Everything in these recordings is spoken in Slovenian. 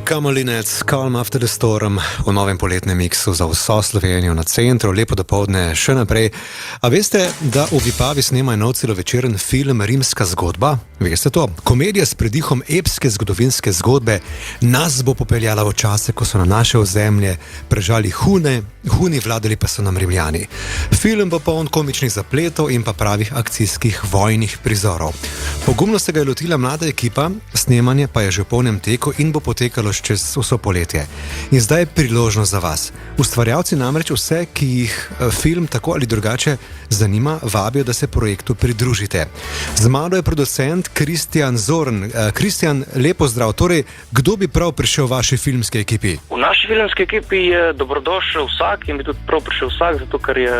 Kamolinec, Calm After the Storm v novem poletnem miksu za vso Slovenijo na centru, lepo dopoldne še naprej. A veste, da v Vipavi snemajo nov celovečeren film Rimska zgodba? Veste to? Komedija s pridihom epske zgodovinske zgodbe nas bo popeljala v čase, ko so na naše ozemlje prežali Huni, vladali pa so nam Rimljani. Film bo poln komičnih zapletov in pa pravih akcijskih vojnih prizorov. Pogumno se ga je lotila mlada ekipa, snemanje pa je že v polnem teku in bo potekalo čez vso poletje. In zdaj je priložnost za vas. Ustvarjalci namreč vse, ki jih film tako ali drugače zanima, vabijo, da se projektu pridružite. Z mano je producent Kristjan Zorn. Kristjan, lepo zdrav. Torej, kdo bi prav prišel v vaši filmski ekipi? V naši filmski ekipi je dobrodošel vsak in bi tudi prav prišel vsak, zato ker je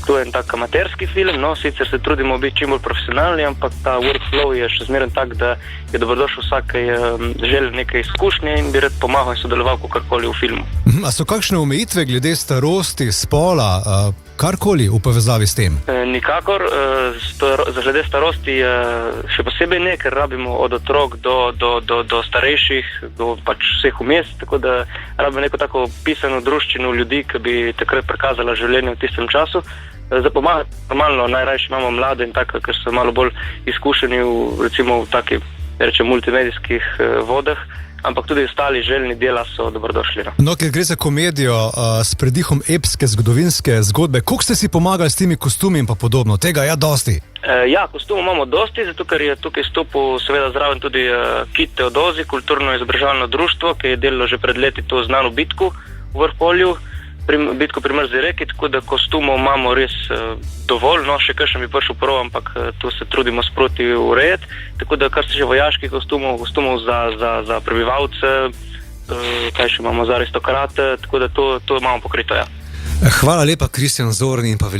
to en tak amaterski film, no, sicer se trudimo biti čim bolj profesionalni, ampak ta workflow je še zmeren tak, da je dobrodošel vsak, ki je želel nekaj izkušnje in bi rad pomagal in sodeloval kakorkoli v filmu. A so kakšne omejitve glede starosti, spola, karkoli v povezavi s tem? Nikakor, glede starosti še posebej ne, ker rabimo od otrok do starejših, do pač vseh vmes, tako da rabimo neko tako pisano druščino ljudi, ki bi takrat prikazala življenje v tistem času. Za pomagati, normalno, najrajši imamo mlade in tako, ker so malo bolj izkušeni recimo v takih, rečem, multimedijskih vodah, ampak tudi ostali željni dela so dobrodošli. No, ker gre za komedijo s predihom epske zgodovinske zgodbe, koliko ste si pomagali s temi kostumi in pa podobno? Tega je dosti. Ja, kostumov imamo dosti, zato ker je tukaj stopil seveda zraven tudi KID Teodozi, kulturno-izobraževalno društvo, ki je delalo že pred leti to znano bitko v Vrpolju, bitko pri Mrzli reki, tako da kostumov imamo res dovolj, no, še kakšen bi prišel prav, ampak to se trudimo sproti urejati, tako da kar se že vojaških kostumov za prebivalce, kaj še imamo za aristokrate, tako da to imamo pokrito, ja. Hvala lepa, Kristjan Zorn, in pa veliko